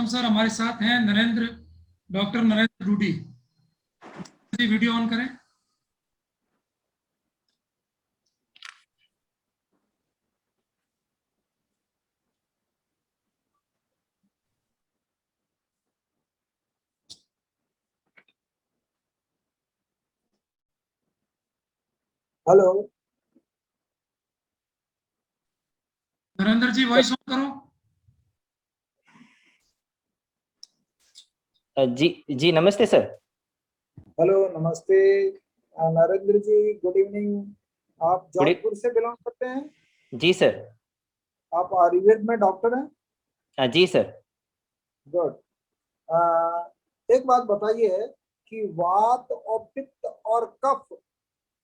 Gautam sir हमारे साथ हैं, Narendra, doctor Narendra Rudy ji, video on करें। Hello Narendra ji voice on करो। जी जी नमस्ते सर। हेलो नमस्ते नरेंद्र जी, गुड इवनिंग। आप जौनपुर से बिलोंग करते हैं? जी सर। आप आयुर्वेद में डॉक्टर हैं? जी सर। गुड। एक बात बताइए कि वात और पित्त और कफ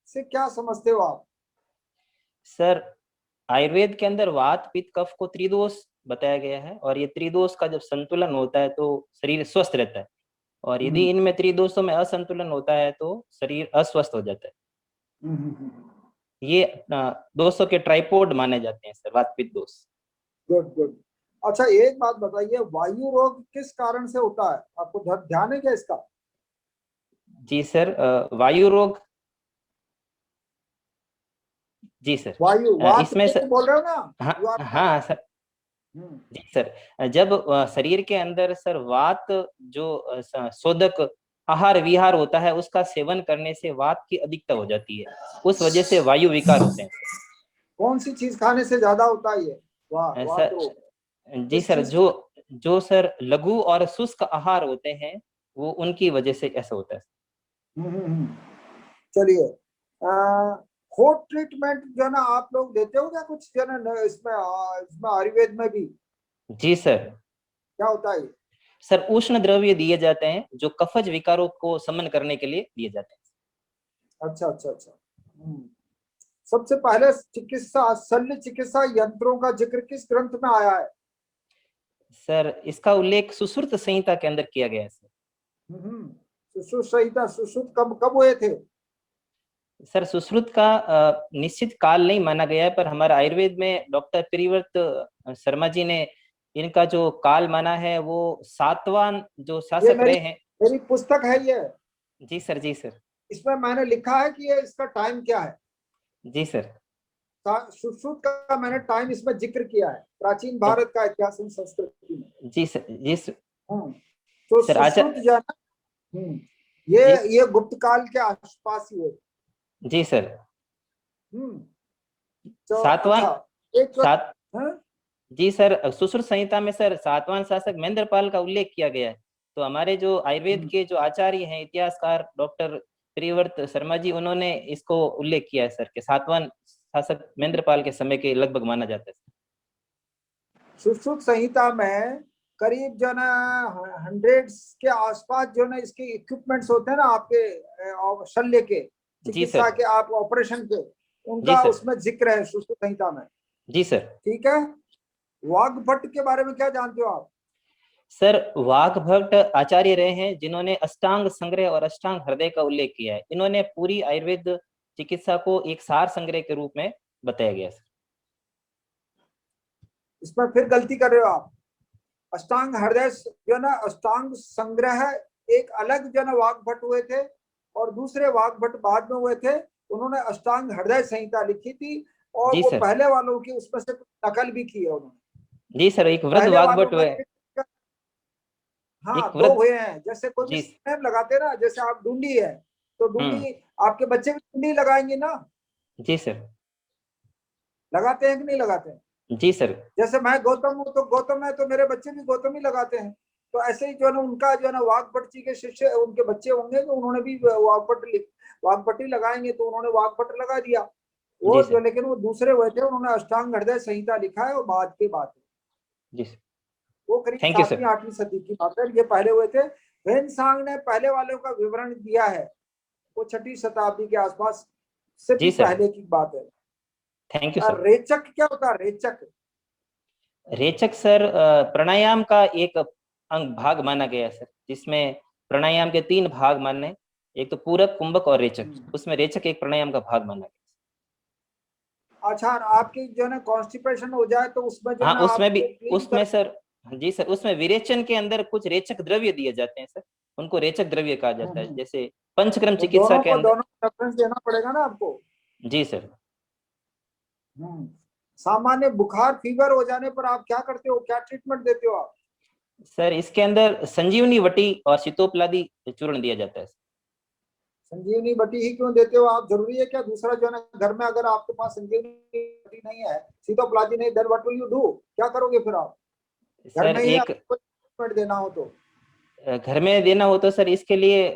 से क्या समझते हो आप? सर आयुर्वेद के अंदर वात पित्त कफ को त्रिदोष बताया गया है, और ये त्रिदोष का जब संतुलन होता है तो शरीर स्वस्थ रहता है, और यदि इनमें त्रिदोषों में असंतुलन होता है तो शरीर अस्वस्थ हो जाता है। ये दोषों के ट्राइपोड माने जाते हैं सर, वात पित्त दोष। Good good. अच्छा एक बात बताइए, वायु रोग किस कारण से होता है? आपको ध्यान है क्या इसका? जी सर, वायु रोग। जी सर, वायु वात इसमें सर बोल रहे हो ना? हाँ सर। जी सर, जब शरीर के अंदर सर वात जो शोधक आहार विहार होता है उसका सेवन करने से वात की अधिकता हो जाती है, उस वजह से वायु विकार होते हैं। कौन सी चीज खाने से ज्यादा होता है ये वात रोग? जी सर, जो सर लघु और शुष्क आहार होते हैं वो उनकी वजह से ऐसा होता है। चलिए, होट ट्रीटमेंट जो ना आप लोग देते हो क्या कुछ जो ना इसमें आयुर्वेद में भी? जी सर। क्या होता है? सर उष्ण द्रव्य दिए जाते हैं जो कफज विकारों को शमन करने के लिए दिए जाते हैं। अच्छा अच्छा अच्छा। सबसे पहले चिकित्सा शल्य चिकित्सा यंत्रों का जिक्र किस ग्रंथ में आया है? सर इसका उल्लेख सुश्रुत संहिता के अंदर किया गया है सर। सुश्रुत संहिता, सुश्रुत कब हुए थे? सर सुश्रुत का निश्चित काल नहीं माना गया है, पर हमारा आयुर्वेद में डॉक्टर प्रियव्रत शर्मा जी ने इनका जो काल माना है वो सातवां जो शासक रहे हैं। मेरी पुस्तक है ये। जी सर। जी सर। इसमें मैंने लिखा है कि ये इसका टाइम क्या है। जी सर। सुश्रुत का मैंने टाइम इसमें जिक्र किया है, प्राचीन भारत का इतिहास एवं संस्कृति में। जी सर। जी सर। तो सुश्रुत जो है ये गुप्त काल के आसपास ही हुए। जी सर। तो सातवां अच्छा, जी सर, सुश्रुत संहिता में सर सातवां शासक महेंद्रपाल का उल्लेख किया गया है। तो हमारे जो आयुर्वेद के जो आचार्य हैं, इतिहासकार डॉक्टर प्रियव्रत शर्मा जी, उन्होंने इसको उल्लेख किया है सर कि सातवां शासक महेंद्रपाल के समय के लगभग माना जाता है। सुश्रुत संहिता में करीब जो ना 100 के आसपास जो ना इसके इक्विपमेंट्स होते हैं ना आपके शल्य के, चिकित्सा के, आप ऑपरेशन के, उनका उसमें जिक्र है सुश्रुत संहिता में। जी सर। ठीक है। वाग्भट के बारे में क्या जानते हो आप? सर वाग्भट आचार्य रहे हैं जिन्होंने अष्टांग संग्रह और अष्टांग हृदय का उल्लेख किया है। इन्होंने पूरी आयुर्वेद चिकित्सा को एक सार संग्रह के रूप में बताया गया सर। इसमें फिर गलती कर रहे हो आप। अष्टांग हृदय जो ना अष्टांग संग्रह एक अलग जो ना वाग्भट हुए थे, और दूसरे वाग्भट बाद में हुए थे। उन्होंने अष्टांग हृदय संहिता लिखी थी, और वो पहले वालों की उसमें से नकल भी की है उन्होंने। जी सर, एक वृद्ध वाग्भट हुए। हाँ, दो हुए हैं। जैसे कोई नेम लगाते ना, जैसे आप ढूंढी है तो ढूंढी, आपके बच्चे भी ढूंढी लगाएंगे ना? जी सर। लगाते हैं कि नहीं लगाते हैं? जी सर। जैसे मैं गौतम हूँ तो गौतम है, तो मेरे बच्चे भी गौतम ही लगाते हैं। तो ऐसे ही जो है ना उनका जो है ना वाग्भट जी के शिष्य, उनके बच्चे होंगे तो उन्होंने भी वाग्भट ही लगाएंगे, तो उन्होंने वाग्भट लगा दिया वो जो। लेकिन वो दूसरे हुए थे, उन्होंने अष्टांग हृदय संहिता लिखा है, वो बाद की बात है। वो करीब 7वीं 8वीं सदी की बात है, ये पहले हुए थे। वेनसांग ने पहले वालों का विवरण दिया है, वो 6वीं शताब्दी के आसपास से भी पहले की बात है। Thank you sir. रेचक क्या होता है? रेचक रेचक सर प्राणायाम का एक अंग भाग माना गया है सर, जिसमें प्राणायाम के 3 भाग माने, एक तो पूरक, कुंभक और रेचक। उसमें रेचक एक प्राणायाम का भाग माना गया। अच्छा, आपकी जो है ना कॉन्स्टिपेशन हो जाए तो उसमें जो हाँ, ना उसमें भी, उसमें सर जी सर, उसमें विरेचन के अंदर कुछ रेचक द्रव्य दिए जाते हैं सर, उनको रेचक द्रव्य कहा जाता है। जैसे पंचक्रम तो चिकित्सा के अंदर। दोनों रेफरेंस देना पड़ेगा ना आपको। जी सर। सामान्य बुखार फीवर हो जाने पर आप क्या करते हो, क्या ट्रीटमेंट देते हो आप? सर इसके अंदर संजीवनी वटी और शीतोपलादी चूर्ण दिया जाता है। संजीवनी बटी ही क्यों देते हो आप? जरूरी है क्या दूसरा जो है ना, घर में अगर आपके पास संजीवनी बटी नहीं है, सीतोप्लाजी नहीं, then what will you do? क्या करोगे फिर आप घर सर में ही एक आपको ट्रीटमेंट देना हो तो? घर में देना हो तो सर इसके लिए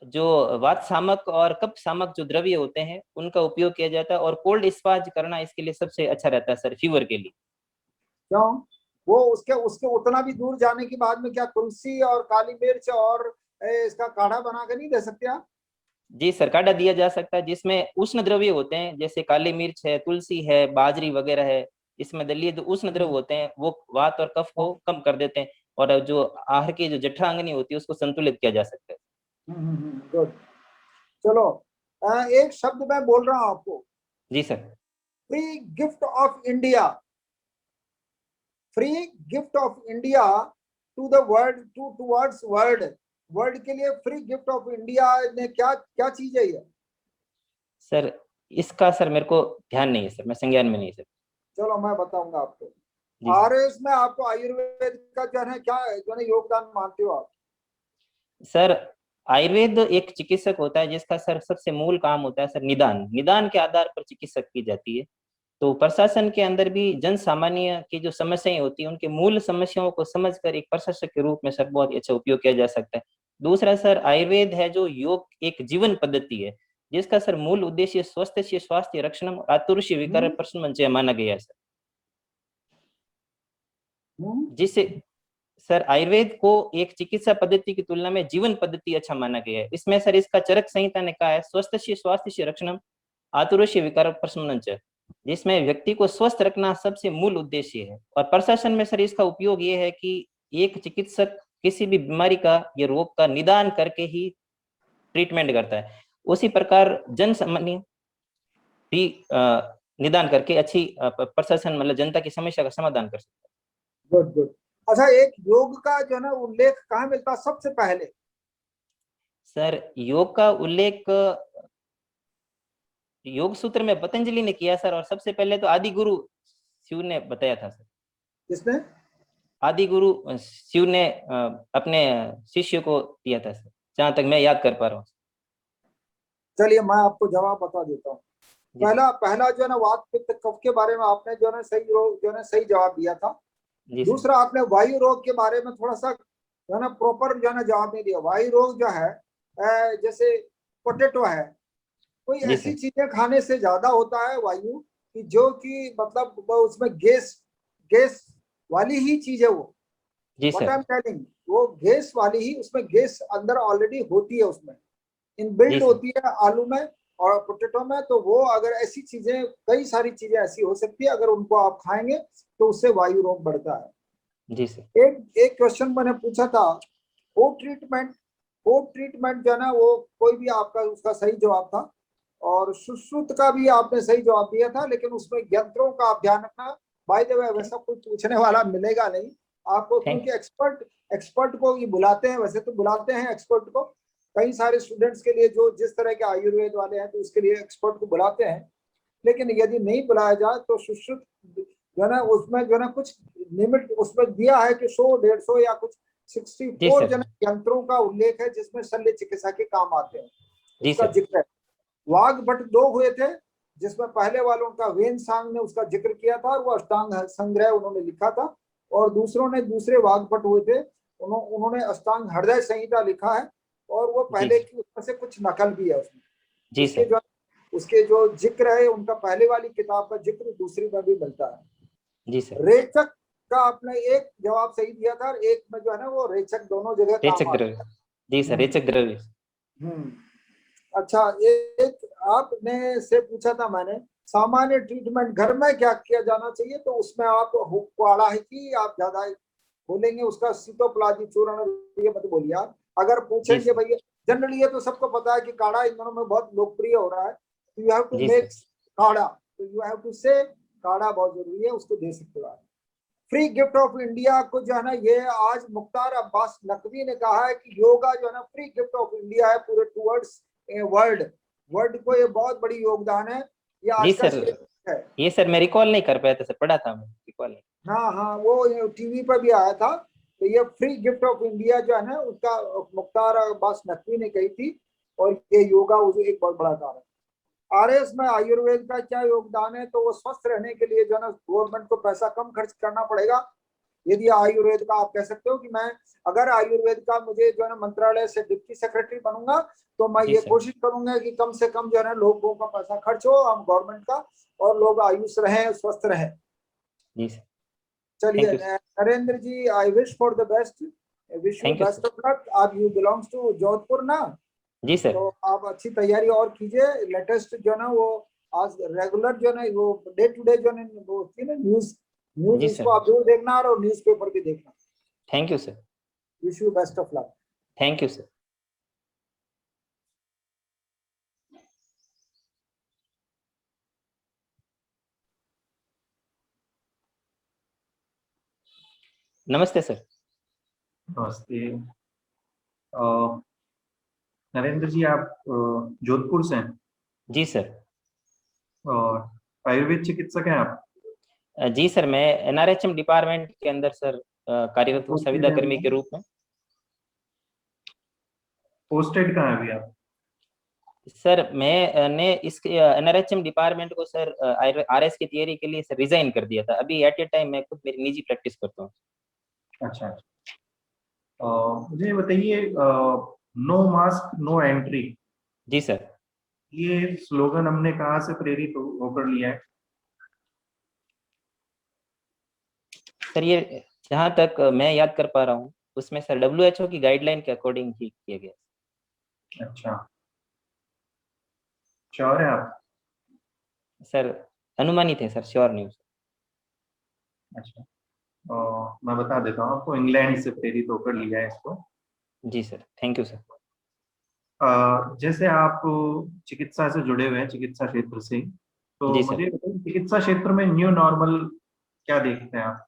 जो वात शामक और कफ शामक जो द्रव्य होते हैं उनका उपयोग किया जाता है, और कोल्ड स्पाज करना इसके लिए सबसे अच्छा रहता है सर, फीवर के लिए। क्यों? वो उसके उसके उतना भी दूर जाने के बाद में क्या तुलसी और काली मिर्च और इसका काढ़ा बना के नहीं दे सकते आप? जी सर, काढ़ा दिया जा सकता है जिसमें उष्ण द्रव्य होते हैं, जैसे काली मिर्च है, तुलसी है, बाजरी वगैरह है। इसमें दलीय जो उष्ण द्रव्य होते हैं वो वात और कफ को कम कर देते हैं, और जो आहार की जो जठरांगनी होती है उसको संतुलित किया जा सकता है। गुड। चलो, एक शब्द मैं बोल रहा हूं आपको। जी sir. Free gift of India, free gift of India to the world, to towards world, world के लिए फ्री गिफ्ट ऑफ इंडिया ने क्या क्या चीज है ये? सर इसका सर मेरे को ध्यान नहीं है सर, मैं संज्ञान में नहीं सर। चलो मैं बताऊंगा आपको। जी सर। आरएस में आपको आयुर्वेद का जो है क्या जो है योगदान मानते हो आप? सर आयुर्वेद एक चिकित्सक होता है जिसका सर सबसे मूल काम होता है सर निदान, निदान के आधार पर चिकित्सक की जाती है। तो प्रशासन के अंदर भी जन सामान्य की जो समस्याएं होती है उनके मूल समस्याओं को समझकर एक प्रशासक के रूप में सर बहुत ही अच्छा उपयोग किया जा सकता है। दूसरा सर आयुर्वेद है जो योग एक जीवन पद्धति है जिसका सर मूल उद्देश्य स्वस्थ से स्वास्थ्य रक्षण आतुर्य विकार प्रशमन माना गया है सर। जिससे सर आयुर्वेद को एक चिकित्सा पद्धति की तुलना में जीवन पद्धति अच्छा माना गया है। इसमें सर इसका चरक संहिता ने कहा है स्वस्थ से स्वास्थ्य से रक्षणम आतुर्य विकार प्रशमन, जिसमें व्यक्ति को स्वस्थ रखना सबसे मूल उद्देश्य है। और प्रशासन में सर इसका उपयोग ये है कि एक चिकित्सक किसी भी बीमारी का या रोग का निदान करके ही ट्रीटमेंट करता है, उसी प्रकार जन सामान्य भी निदान करके अच्छी प्रशासन मतलब जनता की समस्या का समाधान कर सकता है। Good good. अच्छा, एक योग का जो है ना उल्लेख कहाँ मिलता है सबसे पहले? सर योग का उल्लेख योग सूत्र में पतंजलि ने किया सर, और सबसे पहले तो आदि गुरु शिव ने बताया था सर। किसने? आदि गुरु शिव ने अपने शिष्य को दिया था सर, जहां तक मैं याद कर पा रहा हूँ। चलिए मैं आपको जवाब बता देता हूँ। जी पहला पहला जो है ना वात पित्त कफ के बारे में आपने जो है ना सही रोग जो है ना सही जवाब दिया था। जी सर। दूसरा आपने वायु रोग के बारे में थोड़ा सा जो है ना प्रॉपर जो है ना जवाब नहीं दिया। वायु रोग जो है जैसे पोटैटो है, कोई जी ऐसी सर। चीजें खाने से ज्यादा होता है वायु कि जो कि मतलब वो उसमें गैस गैस वाली ही चीज है वो। जी what sir. I am telling, वो गैस वाली ही, उसमें गैस अंदर ऑलरेडी होती है, उसमें जी इनबिल्ट सर। होती है आलू में और पोटैटो में। तो वो अगर ऐसी चीजें, कई सारी चीजें ऐसी हो सकती है, अगर उनको आप खाएंगे तो उससे वायु रोग बढ़ता है। जी सर। एक एक क्वेश्चन मैंने पूछा था, होप ट्रीटमेंट, होप ट्रीटमेंट जो है ना वो कोई भी आपका उसका सही जवाब था, और सुश्रुत का भी आपने सही जवाब दिया था, लेकिन उसमें यंत्रों का आप ध्यान रखना। बाय द वे वैसा कोई पूछने वाला मिलेगा नहीं आपको, थैंक क्योंकि एक्सपर्ट को ये बुलाते हैं, वैसे तो बुलाते हैं एक्सपर्ट को कई सारे स्टूडेंट्स के लिए जो जिस तरह के आयुर्वेद वाले हैं, तो उसके लिए एक्सपर्ट को बुलाते हैं। लेकिन यदि नहीं बुलाया जाए तो सुश्रुत जो है ना उसमें जो है ना कुछ लिमिट उसमें दिया है कि 100-150 या कुछ जी 64 सर। जन यंत्रों का उल्लेख है जिसमें शल्य चिकित्सा के काम आते हैं, जी उसका सर। जिक्र है। वाघ भट्ट 2 हुए थे, जिसमें पहले वालों का वेन सांग ने उसका जिक्र किया था और वो अष्टांग संग्रह उन्होंने लिखा था, और दूसरों ने दूसरे वाघ भट्ट हुए थे, उन्होंने अष्टांग हृदय संहिता लिखा है, और वो जी पहले सर। की उसमें से कुछ नकल भी है उसमें। जी उसके सर। जो उसके जो जिक्र है उनका पहले वाली किताब का जिक्र दूसरी में भी मिलता है। जी सर। रेचक का आपने एक जवाब सही दिया था, और एक में जो है ना वो रेचक दोनों जगह काम रेचक आता द्रव्य। जी सर, है। रेचक द्रव्य। अच्छा, एक आपने से पूछा था मैंने, सामान्य ट्रीटमेंट घर में क्या किया जाना चाहिए, तो उसमें आप काढ़ा है कि आप ज्यादा बोलेंगे उसका सीतोप्लाजी चूर्ण, ये मत बोलिए आप। अगर जी पूछेंगे सर। भैया, जनरली ये तो सबको पता है कि काढ़ा इन दिनों में बहुत लोकप्रिय हो रहा है, तो यू हैव टू जी मेक सर। काढ़ा, तो यू हैव टू से काढ़ा बहुत जरूरी है, उसको दे सकते हो आप। फ्री गिफ्ट ऑफ इंडिया को जो है ना, ये आज मुख्तार अब्बास नकवी ने कहा है कि योगा जो है ना फ्री गिफ्ट ऑफ इंडिया है पूरे टूवर्ड्स वर्ल्ड। वर्ल्ड को ये बहुत बड़ी योगदान है। ये जी आज का सर, statement है। ये सर मैं रिकॉल नहीं कर पाया था सर, पढ़ा था मैं, रिकॉल नहीं। हाँ हाँ, वो टीवी पर भी आया था। तो ये फ्री गिफ्ट ऑफ इंडिया जो है ना, उसका मुख्तार अब्बास नकवी ने कही थी। और ये योगा एक बहुत बड़ा कारण है। आरएस में आयुर्वेद का क्या योगदान है, तो वो स्वस्थ रहने के लिए जो है ना गवर्नमेंट को पैसा कम खर्च करना पड़ेगा। यदि आयुर्वेद का आप कह सकते हो कि मैं अगर आयुर्वेद का मुझे जो है ना मंत्रालय से डिप्टी सेक्रेटरी बनूंगा, तो मैं जी ये सर। कोशिश करूंगा कि कम से कम जो है ना लोगों का पैसा खर्च हो हम गवर्नमेंट का, और लोग आयुष रहें, स्वस्थ रहें। जी सर, चलिए thank you sir. Narendra ji, I wish for the best, wish you thank you best sir. Of luck. आप यू बिलोंग्स टू जोधपुर ना, जी सर। तो आप अच्छी तैयारी और कीजिए। लेटेस्ट जो है ना वो आज रेगुलर जो है ना वो डे टू डे जो है ना वो होती है ना न्यूज, न्यूज जी उसको सर, आप जरूर देखना और न्यूज पेपर भी देखना। Thank you sir. Wish you best of luck. Thank you sir. नमस्ते सर। नमस्ते। नरेंद्र जी, आप जोधपुर से हैं जी सर। और आयुर्वेद चिकित्सक हैं आप? जी सर, मैं एनआरएचएम डिपार्टमेंट के अंदर सर कार्यरत हूँ संविदा कर्मी के रूप में। पोस्टेड कहाँ है अभी आप? सर मैंने इस एनआरएचएम डिपार्टमेंट को सर आरएस की तैयारी के लिए सर रिजाइन कर दिया था। अभी एट ए टाइम मैं खुद मेरी निजी प्रैक्टिस करता हूँ। अच्छा। मुझे बताइए, नो मास्क नो एंट्री, जी सर। ये स्लोगन हमने कहाँ से प्रेरित होकर लिया है? सर ये जहाँ तक मैं याद कर पा रहा हूँ उसमें सर WHO की गाइडलाइन के अकॉर्डिंग ही किया गया। अच्छा, श्योर है आप? सर अनुमानित है सर, श्योर न्यूज। अच्छा, मैं बता देता हूँ आपको, इंग्लैंड से प्रेरित होकर लिया है इसको। जी सर, थैंक यू सर। जैसे आप चिकित्सा से जुड़े हुए हैं, चिकित्सा क्षेत्र से, तो जी सर। मुझे बताइए चिकित्सा क्षेत्र में न्यू नॉर्मल क्या देखते हैं आप?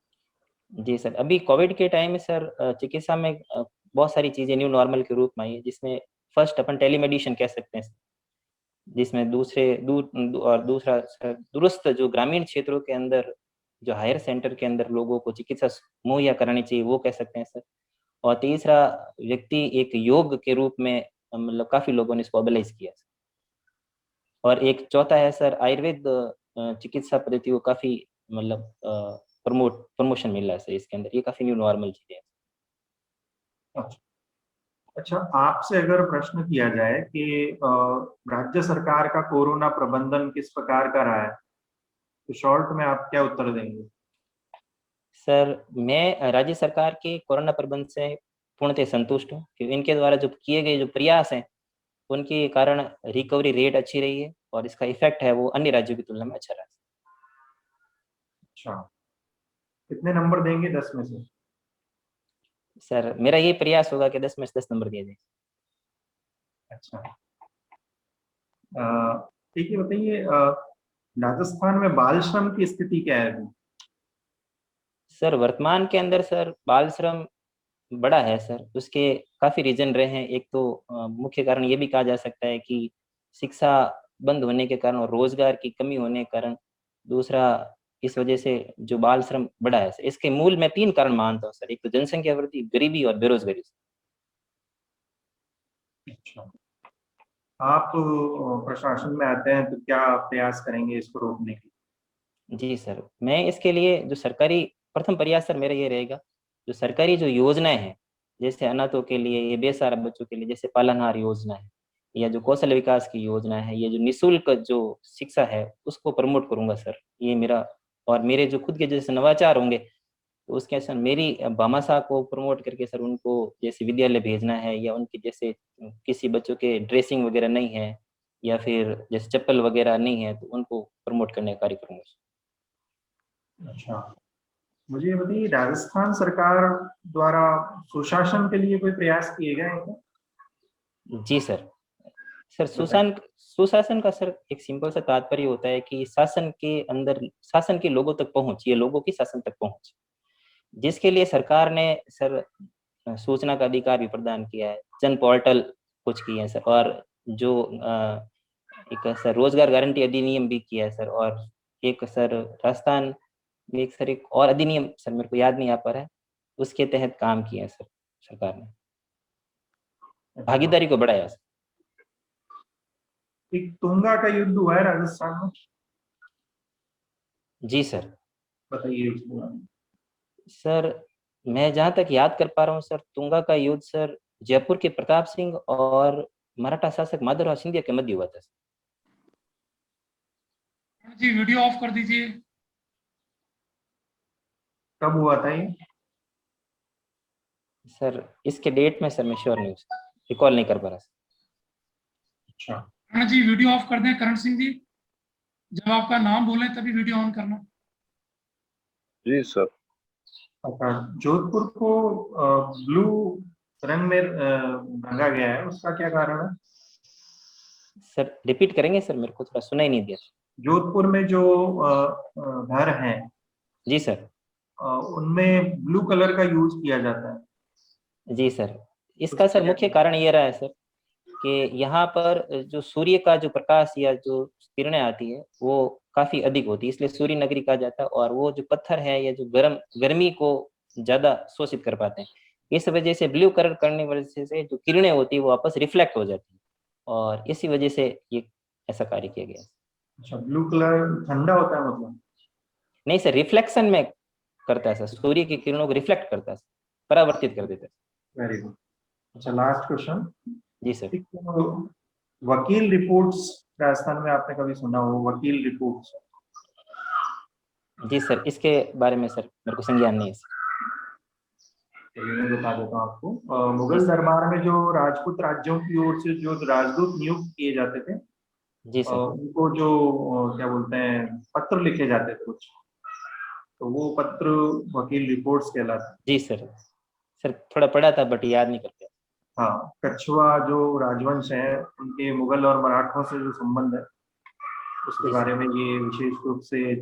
जी सर, अभी कोविड के टाइम में सर चिकित्सा में बहुत सारी चीजें न्यू नॉर्मल के रूप में आई है, जिसमें फर्स्ट अपन टेलीमेडिसिन कह सकते हैं, जिसमें दूसरा सर दूरस्थ जो ग्रामीण क्षेत्रों के अंदर जो हायर सेंटर के अंदर लोगों को चिकित्सा मुहैया करानी चाहिए वो कह सकते हैं सर। और तीसरा व्यक्ति एक योग के रूप में मतलब काफी लोगों ने इसको अबलाइज किया। और एक चौथा है सर आयुर्वेद चिकित्सा पद्धति को काफी मतलब प्रमोशन मिल रहा है सर इसके अंदर, ये काफी न्यू नॉर्मल चीजें हैं। अच्छा, आपसे अगर प्रश्न किया जाए कि राज्य सरकार का कोरोना प्रबंधन किस प्रकार का रहा है, तो शॉर्ट में आप क्या उत्तर देंगे? सर मैं राज्य सरकार के कोरोना प्रबंधन से पूर्णतः संतुष्ट हूँ, क्योंकि इनके द्वारा जो किए गए जो प्रयास हैं उनके कारण रिकवरी रेट अच्छी रही है और इसका इफेक्ट है वो अन्य राज्यों की तुलना में अच्छा रहा है। अच्छा, कितने नंबर देंगे 10 में से? सर मेरा ये प्रयास होगा कि 10 में से 10 नंबर दिए जाए। अच्छा, ठीक है। बताइए, राजस्थान में बाल श्रम की स्थिति क्या है अभी? सर वर्तमान के अंदर सर बाल श्रम बड़ा है सर, उसके काफी रीजन रहे हैं। एक तो मुख्य कारण ये भी कहा जा सकता है कि शिक्षा बंद होने के कारण और रोजगार की कमी होने के कारण, दूसरा इस वजह से जो बाल श्रम बढ़ा है सर, इसके मूल में 3 कारण मानता हूँ सर। एक तो जनसंख्या वृद्धि, गरीबी और बेरोजगारी। अच्छा, आप प्रशासन में आते हैं तो क्या प्रयास करेंगे इसको रोकने के? जी सर, मैं इसके लिए जो सरकारी प्रथम प्रयास सर मेरा ये रहेगा, जो सरकारी जो योजनाएं हैं जैसे अनाथों के लिए, ये बेसहारा बच्चों के लिए जैसे पालनहार योजना है, या जो कौशल विकास की योजना है, ये जो निःशुल्क जो शिक्षा है उसको प्रमोट करूंगा सर, ये मेरा। और मेरे जो खुद के जैसे नवाचार होंगे तो उसके सर मेरी भामाशाह को प्रमोट करके सर उनको जैसे विद्यालय भेजना है, या उनके जैसे किसी बच्चों के ड्रेसिंग वगैरह नहीं है या फिर जैसे चप्पल वगैरह नहीं है तो उनको प्रमोट करने का कार्य करूंगा। अच्छा, मुझे ये बताइए, राजस्थान सरकार द्वारा सुशासन के लिए कोई प्रयास किए गए हैं क्या? जी सर। सर बताइए। सुशासन का सर एक सिंपल सा तात्पर्य होता है कि शासन के अंदर शासन के लोगों तक पहुंच, ये लोगों की शासन तक पहुंच। जिसके लिए सरकार ने सर सूचना का अधिकार भी प्रदान किया है, जन पोर्टल कुछ किए हैं सर, और जो एक सर रोजगार गारंटी अधिनियम भी किया है सर, और एक सर राजस्थान में एक सर एक और अधिनियम सर मेरे को याद नहीं आ पा रहा है, उसके तहत काम किया है सर सरकार ने, भागीदारी को बढ़ाया सर। एक तुंगा का युद्ध हुआ है राजस्थान में, जी सर। बताइए उसके बारे में। सर मैं जहां तक याद कर पा रहा हूँ सर, तुंगा का युद्ध सर जयपुर के प्रताप सिंह और मराठा शासक माधवराव सिंधिया के मध्य हुआ था सर। जी वीडियो ऑफ कर दीजिए। कब हुआ था ये? सर इसके डेट में सर मैं श्योर नहीं हूँ सर, रिकॉल नहीं कर पा रहा सर। अच्छा, करण जी वीडियो ऑफ कर दें। करण सिंह जी जब आपका नाम बोले तभी वीडियो ऑन करना। जी सर। अच्छा, जोधपुर को ब्लू रंग में रंगा गया है, उसका क्या कारण है? सर रिपीट करेंगे सर, मेरे को थोड़ा सुना ही नहीं दिया। जोधपुर में जो घर हैं, जी सर। उनमें ब्लू कलर का यूज किया जाता है। जी सर, इसका सर मुख्य कारण ये रहा है सर कि यहाँ पर जो सूर्य का जो प्रकाश या जो किरणें आती है वो काफी अधिक होती है, इसलिए सूर्य नगरी कहा जाता है, और वो जो पत्थर है या जो गर्मी को ज्यादा शोषित कर पाते हैं, इस वजह से ब्लू कलर करने की वजह से जो किरणें होती है वो वापस रिफ्लेक्ट हो जाती है, और इसी वजह से ये ऐसा कार्य किया गया है। अच्छा, ब्लू कलर ठंडा होता है मतलब? नहीं सर, रिफ्लेक्शन में करता है सर, सूर्य की किरणों को रिफ्लेक्ट करता है, परावर्तित कर देता है। Very good. अच्छा, लास्ट क्वेश्चन। जी सर। वकील रिपोर्ट्स राजस्थान में आपने कभी सुना हो? वकील रिपोर्ट्स? जी सर, इसके बारे में सर मेरे को संज्ञान नहीं है सर। चलिए मैं बता देता हूँ आपको। मुगल दरबार में जो राजपूत राज्यों की ओर से जो राजदूत नियुक्त किए जाते थे, जी सर। उनको जो क्या बोलते हैं, पत्र लिखे जाते थे कुछ, तो वो पत्र वकील रिपोर्ट्स कहलाते हैं। जी सर। सर थोड़ा पढ़ा था बट याद नहीं कर पाया। हाँ, कछुआ जो राजवंश है उनके मुगल और मराठों से जो संबंध है उसके जी बारे सर। में ये विशेष रूप से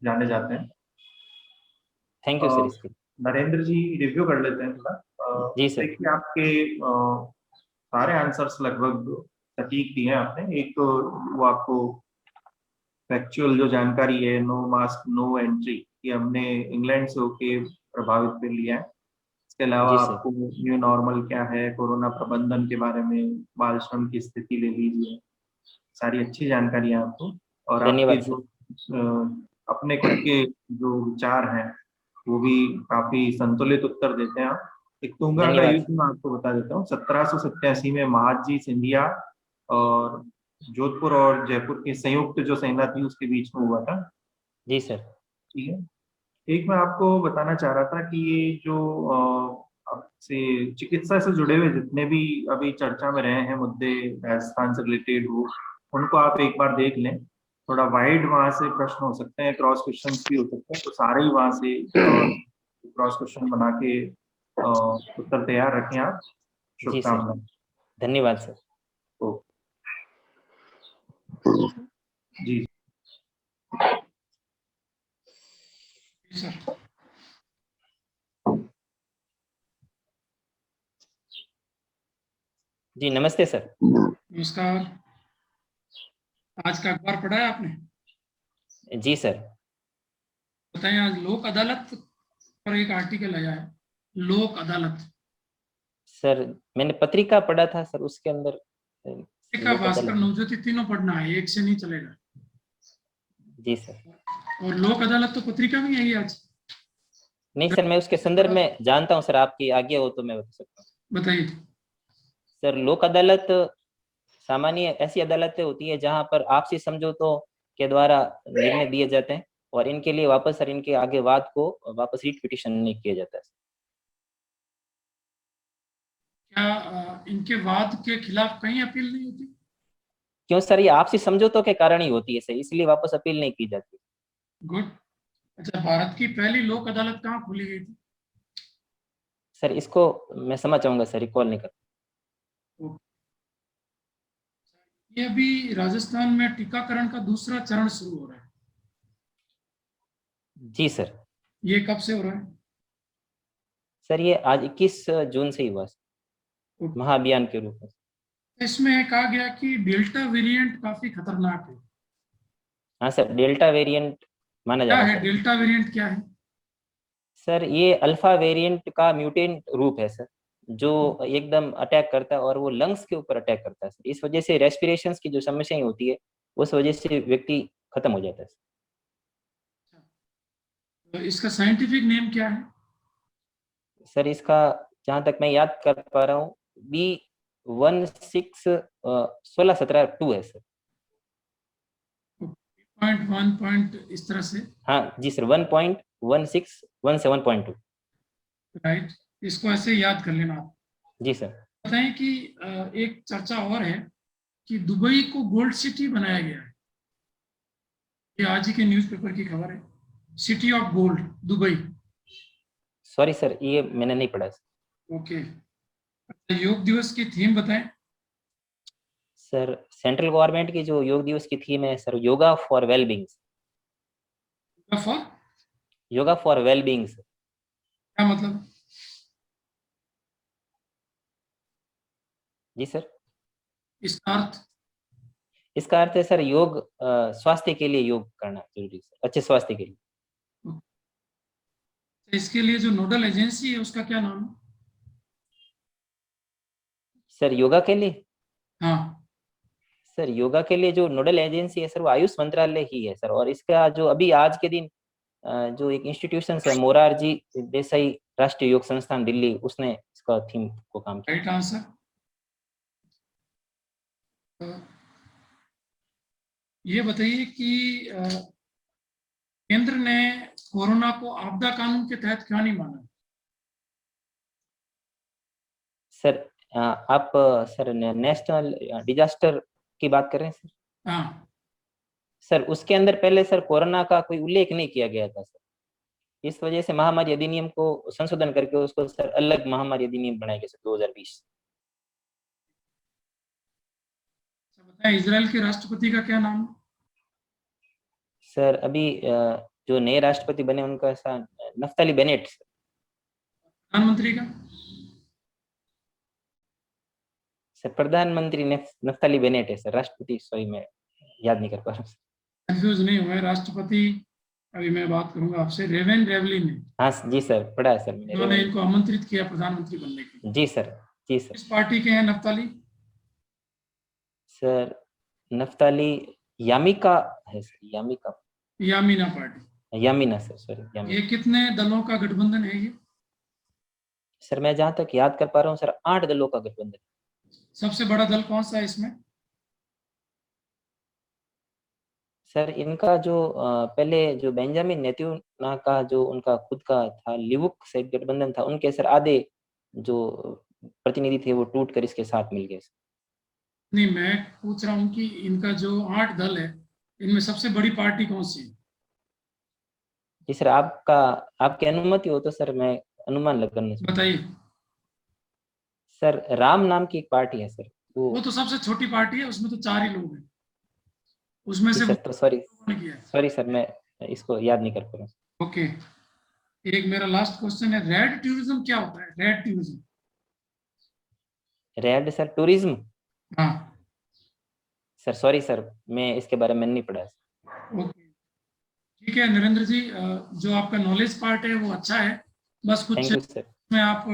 जाने जाते हैं। थैंक यू सर इसके। नरेंद्र जी रिव्यू कर लेते हैं थोड़ा। जी सर। देखिए, आपके सारे आंसर्स लगभग सटीक दिए हैं आपने। एक तो वो आपको फैक्चुअल जो जानकारी है, नो मास्क नो एंट्री, ये हमने इंग्लैंड से होके प्रभावित कर लिया है। इसके अलावा जी सर। आपको न्यू नॉर्मल क्या है, कोरोना प्रबंधन के बारे में, बाल श्रम की स्थिति ले लीजिए, सारी अच्छी जानकारी है आपको। और आपके धन्यवाद जो सर। अपने खुद के जो विचार हैं वो भी काफी संतुलित उत्तर देते हैं आप। एक तुंगा का धन्यवाद युद्ध मैं आपको बता देता हूँ। 1787 में महादजी सिंधिया और जोधपुर और जयपुर की संयुक्त जो सेना थी उसके बीच में हुआ था। जी सर। ठीक है। एक मैं आपको बताना चाह रहा था कि ये जो आपसे चिकित्सा से जुड़े हुए जितने भी अभी चर्चा में रहे हैं मुद्दे, राजस्थान से रिलेटेड हो, उनको आप एक बार देख लें। थोड़ा वाइड वहां से प्रश्न हो सकते हैं, क्रॉस क्वेश्चन भी हो सकते हैं, तो सारे ही वहां से क्रॉस क्वेश्चन बना के उत्तर तैयार रखें आप। जी सर। शुभकामनाएं। धन्यवाद सर। जी सर जी नमस्ते सर। नमस्कार। आज का अखबार पढ़ा है आपने? जी सर। बताएं, आज लोक अदालत पर एक आर्टिकल आया है। लोक अदालत सर मैंने पत्रिका पढ़ा था सर, उसके अंदर पत्रिका, लोक भास्कर, अदालत। नवज्योति तीनों पढ़ना है, एक से नहीं चलेगा। जी सर। और लोक अदालत तो पत्रिका में ही आई आज। नहीं सर, मैं उसके संदर्भ में जानता हूँ सर, आपकी आज्ञा हो तो मैं बता सकता हूँ। बताइए। सर लोक अदालत सामान्य ऐसी अदालतें होती है जहां पर आपसी समझौतों के द्वारा निर्णय दिए जाते हैं, और इनके लिए वापस सर इनके आगे वाद को वापस रीट पिटिशन नहीं किया जाता है। क्या इनके वाद के खिलाफ कहीं अपील नहीं होती? क्यों सर, ये आपसी समझौतों के कारण ही होती है सर, इसलिए वापस अपील नहीं की जाती। गुड। अच्छा, भारत की पहली लोक अदालत कहाँ खोली गई थी? सर इसको मैं समझ चाहूंगा सर, रिकॉल नहीं कर। ये अभी राजस्थान में टीकाकरण का दूसरा चरण शुरू हो रहा है। जी सर। ये कब से हो रहा है? सर ये आज 21 जून से ही हुआ सर, महाअभियान के रूप में। इसमें कहा गया कि डेल्टा वेरिएंट काफी खतरनाक है। हाँ सर, डेल्टा वेरिएंट माना जा क्या रहा है है सर। डेल्टा वेरिएंट, क्या है? सर ये अल्फा वेरिएंट का म्यूटेंट रूप है सर, जो एकदम अटैक करता है और वो लंग्स के ऊपर अटैक करता है सर। इस वजह से रेस्पिरेशन की जो समस्याएं होती है उस वजह से व्यक्ति खत्म हो जाता है सर। तो इसका साइंटिफिक नेम क्या है? सर इसका जहां तक मैं याद कर पा रहा हूँ B16 16 17 2 है सर। पॉइंट इस तरह से, हाँ जी सर, 1.1617.2। राइट। इसको ऐसे याद कर लेना आप। जी सर। बताएं कि एक चर्चा और है कि दुबई को गोल्ड सिटी बनाया गया है। ये आज ही के न्यूज़पेपर की खबर है, city of gold Dubai. Sorry sir, ये मैंने नहीं पढ़ा सर। ओके। योग दिवस की थीम बताएं। सर सेंट्रल गवर्नमेंट की जो योग दिवस की थीम है sir, yoga for well beings. For yoga for well beings. क्या मतलब? जी सर। इसका अर्थ? इसका अर्थ है सर योग, स्वास्थ्य के लिए योग करना जरूरी है सर, अच्छे स्वास्थ्य के लिए। इसके लिए जो नोडल एजेंसी है उसका क्या नाम है? सर योगा के लिए? हाँ, सर योगा के लिए जो नोडल एजेंसी है सर वो आयुष मंत्रालय ही है सर। और इसका जो अभी आज के दिन जो एक इंस्टीट्यूशन है मोरारजी देसाई राष्ट्रीय योग संस्थान दिल्ली, उसने इसका थीम को काम किया। Right answer. ये बताइए कि केंद्र ने कोरोना को आपदा कानून के तहत क्यों नहीं माना? सर आप सर नेशनल डिजास्टर की बात कर रहे हैं सर? हाँ, सर उसके अंदर पहले सर कोरोना का कोई उल्लेख नहीं किया गया था सर। इस वजह से महामारी अधिनियम को संशोधन करके उसको सर अलग महामारी अधिनियम बनाया गया सर 2020। बताएं इजराइल के राष्ट्रपति का क्या नाम है? सर अभी जो नए राष्ट्रपति बने उनका नफ्ताली बेनेट सर। प्रधानमंत्री का? सर प्रधानमंत्री नफ्ताली बेनेट है सर। राष्ट्रपति सॉरी मैं याद नहीं कर पा रहा हूँ। कंफ्यूज नहीं हुए। राष्ट्रपति अभी मैं बात करूंगा आपसे, रेवेन रेवलिन ने। हाँ जी सर, पढ़ा है सर मैंने। उन्होंने इनको आमंत्रित किया प्रधानमंत्री बनने के लिए। जी सर, जी सर। किस पार्टी के हैं नफ्ताली? सर नफ्ताली यामिका है sir, Yamika. Yamina party. Yamina sir, sorry ये यामिना। कितने दलों का गठबंधन है ये? सर मैं जहां तक याद कर पा रहा हूँ सर 8 दलों का गठबंधन। सबसे बड़ा दल कौन सा है इसमें? सर इनका जो पहले जो बेंजामिन नेतन्याहू का जो उनका खुद का था लिवुक से गठबंधन था, उनके सर आधे जो प्रतिनिधि थे वो टूट कर इसके साथ मिल गए। नहीं, मैं पूछ रहा हूँ कि इनका जो 8 दल है इनमें सबसे बड़ी पार्टी कौन सी है? जी सर आपकी अनुमति हो तो सर मैं अनुमान लगाना चाहूँगा। बताइए। सर राम नाम की एक पार्टी है सर, वो तो सबसे छोटी पार्टी है, उसमें तो 4 ही लोग हैं। उसमें से सर तो सॉरी किया है। सॉरी सर मैं इसको याद नहीं कर पा रहा। ओके। एक मेरा लास्ट क्वेश्चन है, रेड टूरिज्म क्या होता है? Red tourism. Red sir tourism? हाँ। सर सॉरी सर मैं इसके बारे में नहीं पढ़ा। ओके, ठीक है नरेंद्र जी, जो आपका नॉलेज पार्ट है वो अच्छा है, बस कुछ थैंक यू सर। में आप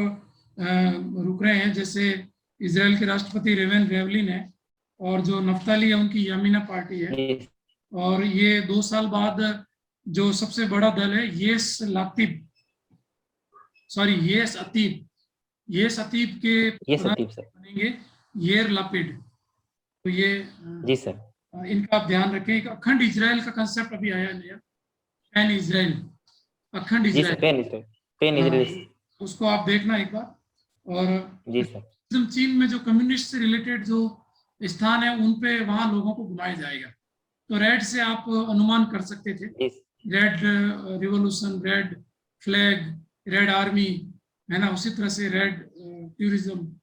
रुक रहे हैं। जैसे इजराइल के राष्ट्रपति रेवेन रेवलिन है और जो नफ्ताली है उनकी यामीना पार्टी है। और ये 2 साल बाद जो सबसे बड़ा दल है येस अतीब के बनेंगे येर लापिड। तो ये जी सर, इनका आप ध्यान रखें। अखंड इजराइल का कंसेप्ट अभी आया नया, पैन इजराइल, अखंड जी सर, इजराइल। पैन इजराइल उसको आप देखना एक बार। और जी सर। चीन में जो कम्युनिस्ट से रिलेटेड जो स्थान है उन पे वहां लोगों को घुमाया जाएगा। तो रेड से आप अनुमान कर सकते थे, red revolution, red flag, red army, है ना, उसी तरह से रेड टूरिज्म।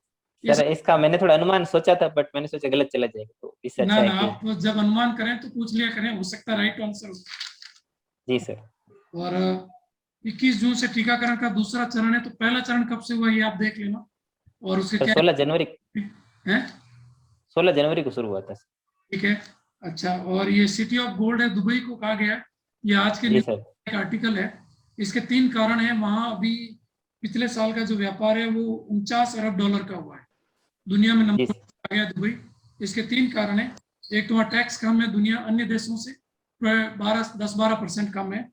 सर इसका मैंने थोड़ा अनुमान सोचा था बट मैंने सोचा गलत चला जाएगा, तो इससे अच्छा है कि आप जब अनुमान करें तो पूछ लिया करें, हो सकता है राइट आंसर हो। जी सर। और 21 जून से टीकाकरण का दूसरा चरण है, तो पहला चरण कब से हुआ ये आप देख लेना। और उसके सर क्या 16 जनवरी है, 16 जनवरी को शुरू हुआ था। ठीक है। अच्छा, और ये सिटी ऑफ गोल्ड है, दुबई को कहा गया है, ये आज के जी न्यूज़ सर। का एक आर्टिकल है। इसके 3 कारण हैं। वहां अभी पिछले साल का जो व्यापार है वो 49 अरब डॉलर का हुआ है, दुनिया में जी नंबर सर। आ गया दुबई। इसके 3 कारण हैं। एक तो वहाँ टैक्स कम है, दुनिया अन्य देशों से 10-12% कम है।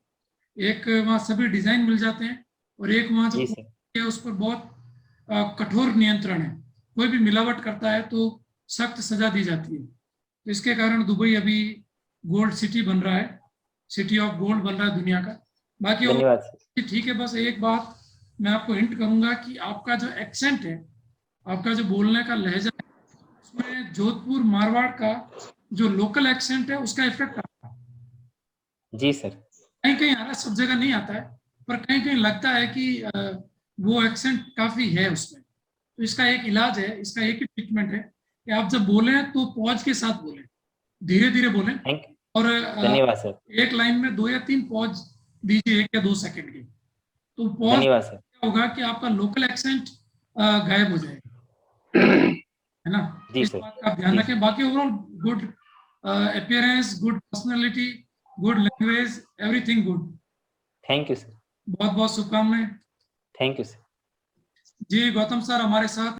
एक वहाँ सभी डिजाइन मिल जाते हैं, और एक वहाँ जो जी सर। है उस पर बहुत कठोर नियंत्रण है। कोई भी मिलावट करता है तो सख्त सजा दी जाती है। तो इसके कारण दुबई अभी गोल्ड सिटी बन रहा है, सिटी ऑफ गोल्ड बन रहा है दुनिया का। बाकी और धन्यवाद सर। ठीक है। बस एक बात मैं आपको हिंट करूंगा कि आपका जो एक्सेंट है, आपका जो बोलने का लहजा है, उसमें जोधपुर मारवाड़ का जो लोकल एक्सेंट है उसका इफेक्ट आता है। जी सर। कहीं कहीं आ रहा है, सब जगह नहीं आता है, पर कहीं कहीं लगता है कि वो एक्सेंट काफी है उसमें। तो इसका एक इलाज है, इसका एक ही ट्रीटमेंट है कि आप जब बोलें तो पॉज के साथ बोलें, धीरे धीरे बोलें। थैंक और धन्यवाद सर। एक लाइन में 2 या 3 पॉज दीजिए, 1 या 2 सेकंड के। तो पॉज धन्यवाद सर। क्या होगा कि आपका लोकल एक्सेंट गायब हो जाएगा, है ना। जी इस सर। बात का आप ध्यान जी रखें। बाकी overall good appearance, good personality, good language, everything good. Thank you sir. बहुत बहुत शुभकामनाएं। Thank you sir. जी गौतम सर हमारे साथ